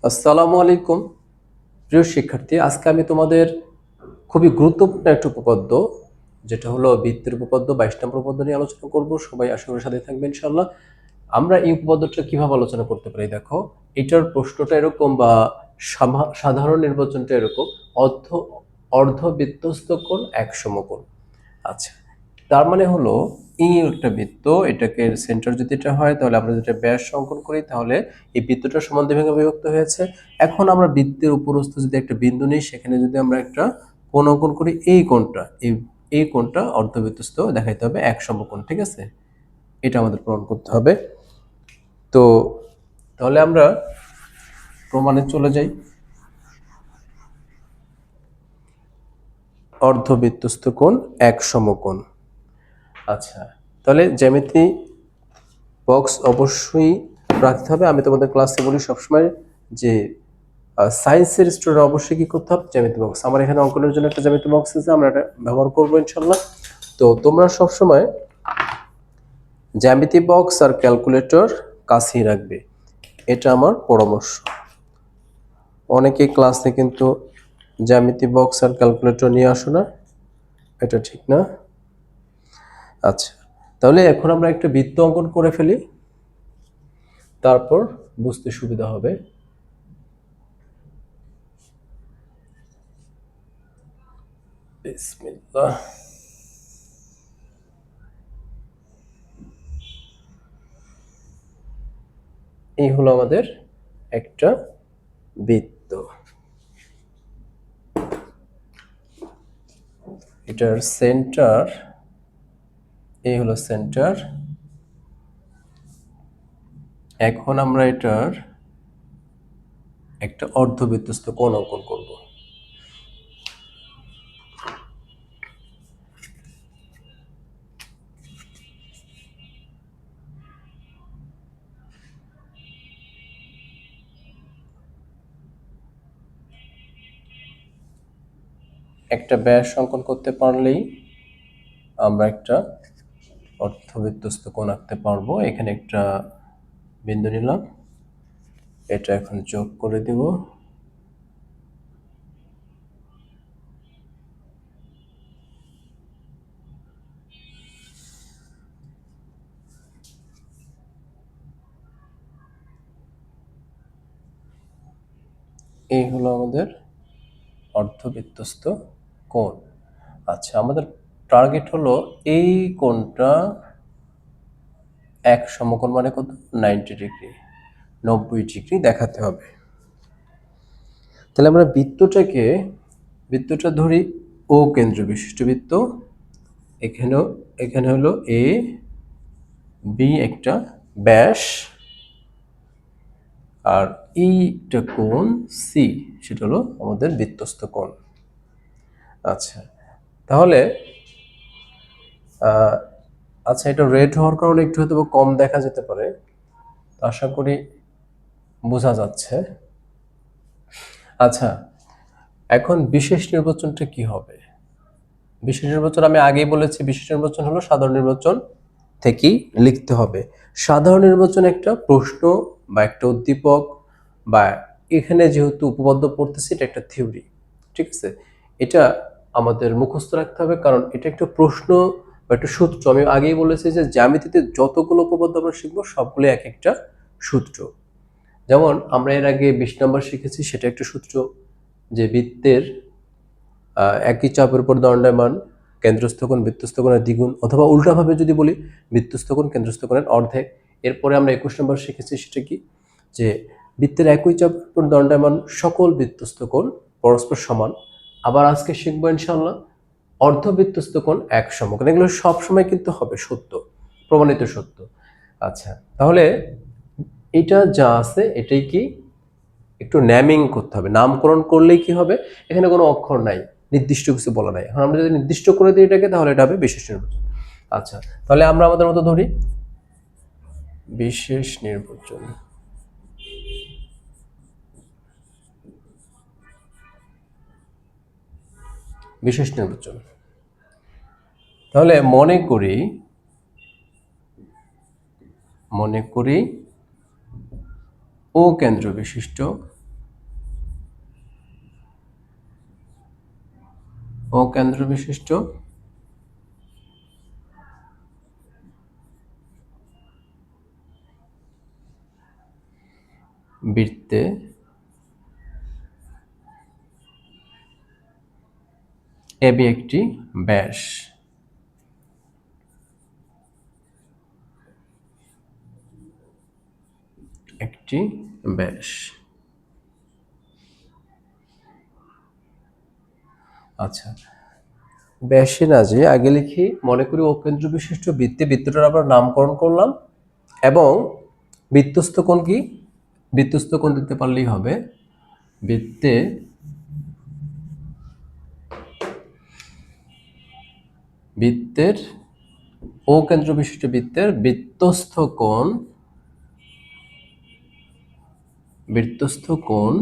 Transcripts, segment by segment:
আসসালামু আলাইকুম প্রিয় শিক্ষার্থী, আজকে আমি তোমাদের খুবই গুরুত্বপূর্ণ একটা উপপাদ্য, যেটা হলো বৃত্তের উপপাদ্য 22 নম্বর উপপাদ্য নিয়ে আলোচনা করব। সবাই আশা করি সাথে থাকবে ইনশাআল্লাহ। আমরা এই উপপাদ্যটা কিভাবে আলোচনা করতে পারি দেখো। এটার প্রশ্নটা এরকম বা সাধারণ নির্বাচনটা এরকম: অর্ধ অর্ধবৃত্তস্থ কোণ এক সমকোণ। আচ্ছা, তার মানে হলো এই একটা বৃত্ত, এটাকে সেন্টার যদি এটা হয় তাহলে আমরা যেটা ব্যাস অঙ্কন করি, তাহলে এই বৃত্তটা সমান দুই ভাগে বিভক্ত হয়েছে। এখন আমরা বৃত্তের উপরস্থ যদি একটা বিন্দু নিই, সেখানে যদি আমরা একটা কোণ অঙ্কন করি, এই কোণটা এই কোণটা অর্ধবৃত্তস্থ দেখাইতে হবে এক সমকোণ। ঠিক আছে, এটা আমাদের প্রমাণ করতে হবে। তো তাহলে আমরা প্রমাণে চলে যাই। অর্ধবৃত্তস্থ কোণ এক সমকোণ। আচ্ছা, তাহলে জ্যামিতি বক্স অবশ্যই রাখতে হবে। আমি তোমাদের ক্লাসে বলি সবসময় যে সায়েন্সের স্টুডেন্ট অবশ্যই কি করতে হবে, জ্যামিতি বক্স। আমার এখানে অঙ্কনের জন্য একটা জ্যামিতি বক্স আছে, আমরা এটা ব্যবহার করবো ইনশাল্লাহ। তো তোমরা সবসময় জ্যামিতি বক্স আর ক্যালকুলেটর কাছেই রাখবে, এটা আমার পরামর্শ। অনেকে ক্লাসে কিন্তু জ্যামিতি বক্স আর ক্যালকুলেটর নিয়ে আসো না, এটা ঠিক না। আচ্ছা, তাহলে এখন আমরা একটা বৃত্ত অঙ্কন করে ফেলি, তারপর বুঝতে সুবিধা হবে। বিসমিল্লাহ। এই হলো আমাদের একটা বৃত্ত, এটার সেন্টার, এই হলো সেন্টার। এখন আমরা এটার একটা অর্ধবৃত্তস্থ কোণ অঙ্কন করব। একটা ব্যাস অঙ্কন করতে পারলেই আমরা একটা অর্ধবৃত্তস্থ কোণ আঁকতে পারবো। এখানে একটা বিন্দু নিলাম, এটা এখন যোগ করে দিব। এই হলো আমাদের অর্ধবৃত্তস্থ কোণ। আচ্ছা, আমাদের টার্গেট হলো এই কোণটা এক সমকোণ মানে কত, 90 ডিগ্রি, 90 ডিগ্রি দেখাতে হবে। তাহলে আমরা বৃত্তটা ধরি ও কেন্দ্র বিশিষ্ট বৃত্ত। এখানে হলো এ বি একটা ব্যাস, আর এইটা কোণ সি, সেটা হলো আমাদের বৃত্তস্থ কোণ। আচ্ছা, তাহলে আচ্ছা, এটা রেড হওয়ার কারণে একটু হয়তো কম দেখা যেতে পারে, আশা করি বোঝা যাচ্ছে। আচ্ছা, এখন বিশেষ নির্বাচনটা কি হবে? বিশেষ নির্বাচন আমি আগেই বলেছি, বিশেষ নির্বাচন হলো সাধারণ নির্বাচন থেকেই লিখতে হবে। সাধারণ নির্বাচন একটা প্রশ্ন বা একটা উদ্দীপক, বা এখানে যেহেতু উপপাদ্য পড়তেছি, এটা একটা থিওরি। ঠিক আছে, এটা আমাদের মুখস্থ রাখতে হবে, কারণ এটা একটা প্রশ্ন বা একটা সূত্র। আমি আগেই বলেছি যে জ্যামিতিতে যতগুলো উপপাদ্য আমরা শিখবো সবগুলো এক একটা সূত্র। যেমন আমরা এর আগে 20 নম্বর শিখেছি, সেটা একটা সূত্র যে বৃত্তের একই চাপের উপর দণ্ডায়মান কেন্দ্রস্থ কোণ বৃত্তস্থ কোণের দ্বিগুণ, অথবা উল্টাভাবে যদি বলি বৃত্তস্থ কোণ কেন্দ্রস্থ কোণের অর্ধেক। এরপরে আমরা 21 নম্বর শিখেছি, সেটা কি, যে বৃত্তের একই চাপের উপর দণ্ডায়মান সকল বৃত্তস্থ কোণ পরস্পর সমান। আবার আজকে শিখবো ইনশাআল্লাহ অর্ধবৃত্তস্থ কোণ এক সমকোণ। এগুলো সবসময় কিন্তু হবে সত্য, প্রমাণিত সত্য। আচ্ছা, তাহলে এটা যা আছে এটাই কি একটু নেমিং করতে হবে, নামকরণ করলেই কি হবে, এখানে কোনো অক্ষর নাই, নির্দিষ্ট কিছু বলা নাই। এখন আমরা যদি নির্দিষ্ট করে দিই এটাকে, তাহলে এটা হবে বিশেষ নির্বাচন। আচ্ছা, তাহলে আমরা আমাদের মতো ধরি বিশেষ নির্বাচন। বিশেষ নির্বাচন, তাহলে মনে করি ও কেন্দ্র বিশিষ্ট ও কেন্দ্র বিশিষ্ট বৃত্তে এবি একটি ব্যাস। একটি ব্যাস। আচ্ছা, ব্যাসে না যে আগে লিখি, মনে করি ও কেন্দ্র বিশিষ্ট বৃত্তে, বৃত্তটার আমরা নামকরণ করলাম এবং বৃত্তস্থ কোণ কি, বৃত্তস্থ কোণ দিতে পারলেই হবে। বৃত্তে বৃত্তের ও কেন্দ্র বিশিষ্ট বৃত্তের বৃত্তস্থ কোণ, বৃত্তস্থ কোণ,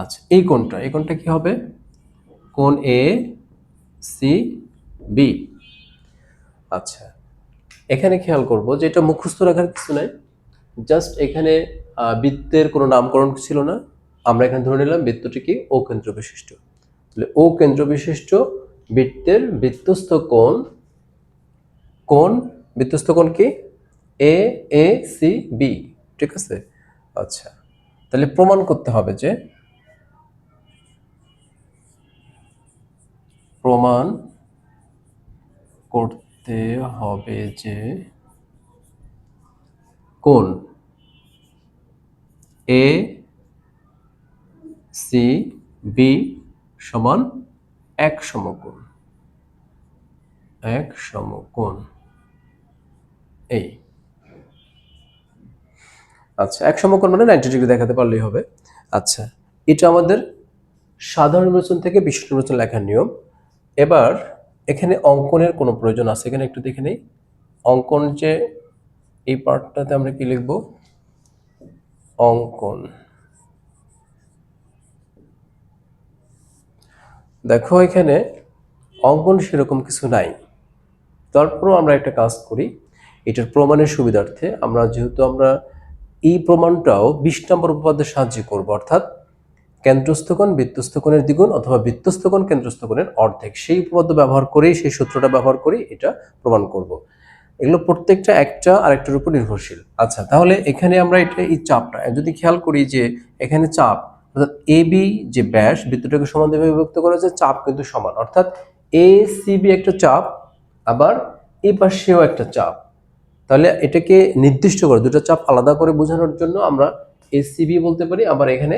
আচ্ছা এই কোণটা কি হবে, কোণ এ সি বি। আচ্ছা, এখানে খেয়াল করব যে এটা মুখস্থ রাখার কিছু নাই, জাস্ট এখানে বৃত্তের কোনো নামকরণ ছিল না, আমরা এখানে ধরে নিলাম বৃত্তটি কি ও কেন্দ্র বিশিষ্ট। তাহলে ও কেন্দ্র বিশিষ্ট বৃত্তের বৃত্তস্থ কোণ, কোণ বৃত্তস্থ কোণ কি এ এ সি বি, ঠিক আছে। আচ্ছা, তাহলে প্রমাণ করতে হবে যে, প্রমাণ করতে হবে যে কোণ এ সি বি সমান এক সমকোণ, এক সমকোণ এই। আচ্ছা, এক সমকোণ মানে 90 ডিগ্রি দেখাতে পারলেই হবে। আচ্ছা, এটা আমাদের সাধারণ নির্বাচন থেকে বিশেষ নির্বাচন লেখার নিয়ম। এবার এখানে অঙ্কনের কোনো প্রয়োজন আছে এখানে একটু দেখে নেই। অঙ্কন যে এই পার্টটাতে আমরা কি লিখব, অঙ্কন। দেখো এখানে অঙ্কন সেরকম কিছু নাই, তারপরও আমরা একটা কাজ করি, এটার প্রমাণের সুবিধার্থে আমরা, যেহেতু আমরা এই প্রমাণটাও 20 নম্বর উপপাদ্যের সাহায্যে করব, অর্থাৎ কেন্দ্রস্থ কোণ বৃত্তস্থ কোণের দ্বিগুণ অথবা বৃত্তস্থ কোণ কেন্দ্রস্থ কোণের অর্ধেক, সেই উপপাদ্য ব্যবহার করেই, সেই সূত্রটা ব্যবহার করেই এটা প্রমাণ করব। এগুলো প্রত্যেকটা একটা আরেকটার উপর নির্ভরশীল। আচ্ছা, তাহলে এখানে আমরা এটা, এই চাপটা যদি খেয়াল করি যে এখানে চাপ, অর্থাৎ এ বি যে ব্যাস, বৃত্তটাকে সমান ভাবে বিভক্ত করা যায়, চাপ কিন্তু সমান, অর্থাৎ এ সি বি একটা চাপ, আবার এই পাশেও একটা চাপ। তাহলে এটাকে নির্দিষ্ট করে দুটো চাপ আলাদা করে বোঝানোর জন্য আমরা এসিবি বলতে পারি। আবার এখানে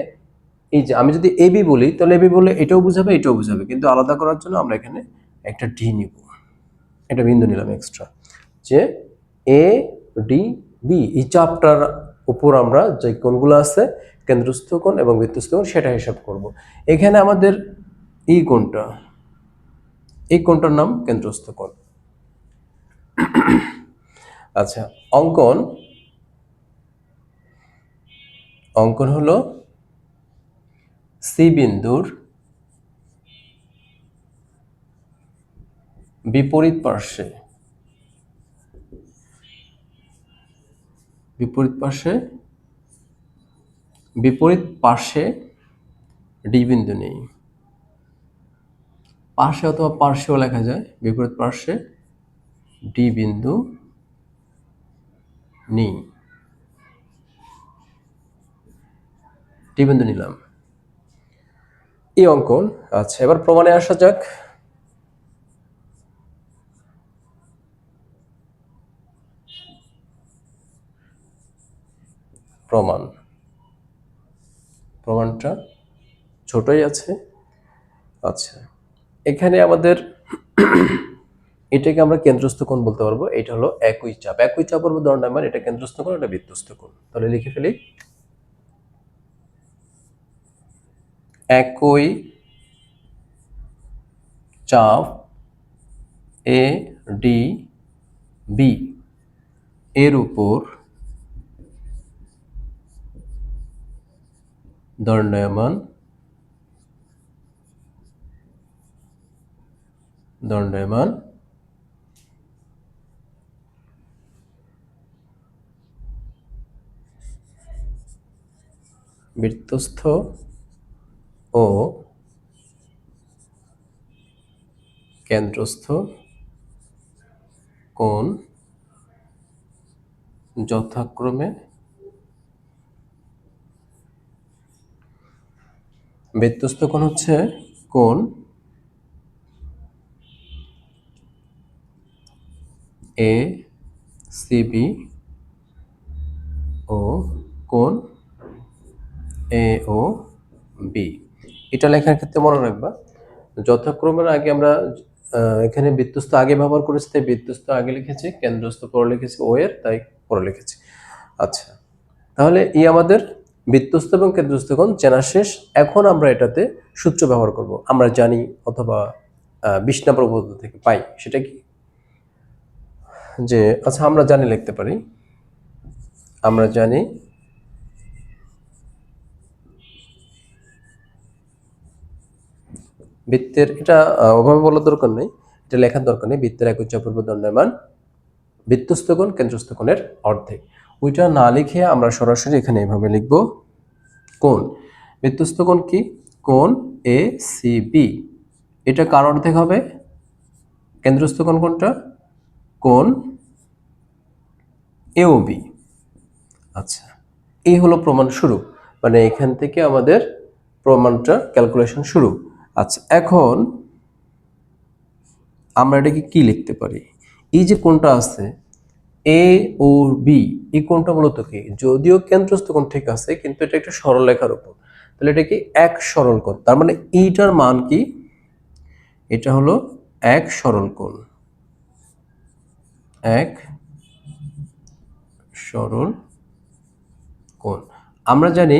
এই যে আমি যদি এবি বলি, তাহলে এবি বলে এটাও বুঝাবে এটাও বুঝাবে, কিন্তু আলাদা করার জন্য আমরা এখানে একটা ডি নিব, এটা বিন্দু নিলাম এক্সট্রা, যে এ ডি বি এই চাপটার উপর আমরা যে কোণগুলো আছে কেন্দ্রস্থ কোণ এবং বৃত্তস্থ কোণ সেটা হিসাব করব। এখানে আমাদের এই কোণটা, এই কোণটার নাম কেন্দ্রস্থ কোণ। আচ্ছা, অঙ্কন, অঙ্কন হলো সি বিন্দুর বিপরীত পার্শ্বে, বিপরীত পার্শ্বে, বিপরীত পার্শ্বে ডি বিন্দু নেই, পার্শ্বে অথবা পার্শ্বেও লেখা যায়, বিপরীত পার্শ্বে ডি বিন্দু নেই, ডি বিন্দু নিলাম, এই অঙ্কন। আচ্ছা, এবার প্রমাণে আসা যাক। প্রমাণ, প্রমাণটা ছোটই আছে। আচ্ছা, এখানে আমাদের এটাকে আমরা কেন্দ্রস্থ কোণ বলতে পারবো, এটা হলো একই চাপ, একই চাপের উপর দণ্ডায়মান, এটা কেন্দ্রস্থ কোণ, এটা বৃত্তস্থ কোণ। তাহলে লিখে ফেলি, একই চাপ এ ডি বি এর উপর দণ্ডায়মান, দণ্ডায়মান বৃত্তস্থ ও কেন্দ্রস্থ কোণ যথাক্রমে বৃত্তস্থ কোণ হচ্ছে কোণ এ সিবি ও কোণ এ ও বি। এটা লেখার ক্ষেত্রে মনে রাখবা যথাক্রমের আগে আমরা এখানে বৃত্তস্থ আগে ব্যবহার করেছি, তাই বৃত্তস্থ আগে লিখেছি, কেন্দ্রস্থ পরে লিখেছি ও এর, তাই পরে লিখেছি। আচ্ছা, তাহলে এই আমাদের বৃত্তস্থ এবং কেন্দ্রস্থ কোণ চেনা শেষ। এখন আমরা এটাতে সূত্র ব্যবহার করব। আমরা জানি অথবা 20 নম্বর উপপাদ্য থেকে পাই, সেটা কি যে আচ্ছা আমরা জানি লিখতে পারি, আমরা জানি বৃত্তের, এটা ওভাবে বলার দরকার নেই, এটা লেখার দরকার নেই, বৃত্তের একক অপূর্ব দণ্ডায়মান বৃত্তস্থ কোণ কেন্দ্রস্থ কোণের অর্ধেক। ওইটা না লিখে আমরা সরাসরি এখানে এভাবে লিখব কোণ বৃত্তস্থ কোণ কি কোণ এ সি বি, এটা কার অর্ধেক হবে? কেন্দ্রস্থ কোণ কোনটা? কোণ এ ও বি। আচ্ছা, এই হলো প্রমাণ শুরু, মানে এখান থেকে আমাদের প্রমাণটা ক্যালকুলেশন শুরু। আচ্ছা, এখন আমরা এটাকে কি লিখতে পারি? এই যে কোণটা আছে এ ও বি, এই কোণটা মূলত কি, যদিও কেন্দ্রস্থ কোণ ঠিক আছে কিন্তু এটা একটা সরল রেখার উপর, তাহলে এটা কি এক সরল কোণ, তার মানে এইটার মান কি, এটা হলো এক সরল কোণ, এক সরল কোণ। আমরা জানি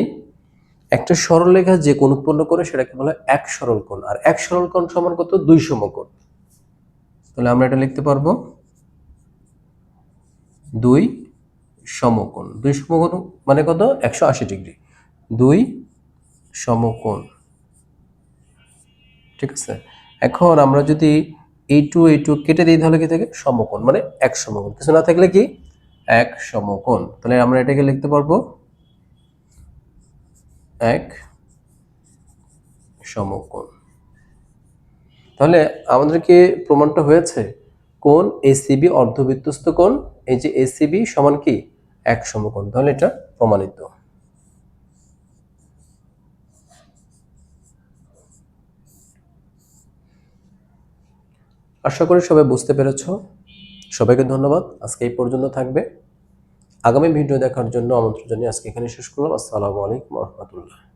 একটা সরল রেখা যে কোণ উৎপন্ন করে সেটাকে বলা হয় এক সরল কোণ, আর এক সরল কোণ সমান কত? দুই সমকোণ। তাহলে আমরা এটা লিখতে পারবো দুই সমকোণ। দুই সমকোণ মানে কত? 180 ডিগ্রি। দুই সমকোণ, ঠিক আছে। এখন আমরা যদি এই টু কেটে দিই তাহলে কি থাকে? সমকোণ, মানে এক সমকোণ, কিছু না থাকলে কি এক সমকোণ। তাহলে আমরা এটাকে লিখতে পারবো এক সমকোণ। তাহলে আমাদেরকে প্রমাণটা হয়েছে কোণ এসিবি অর্ধবৃত্তস্থ কোণ, এই যে এসিবি সমান কি এক সমকোণ, তাহলে এটা প্রমাণিত। আশা করি সবাই বুঝতে পেরেছ। সবাইকে ধন্যবাদ, আজকে এই পর্যন্ত থাকবে। আগামী ভিডিও দেখার জন্য আমন্ত্রণ জানিয়ে আজকে এখানে শেষ করলাম। আসসালামু আলাইকুম ওয়া রাহমাতুল্লাহ।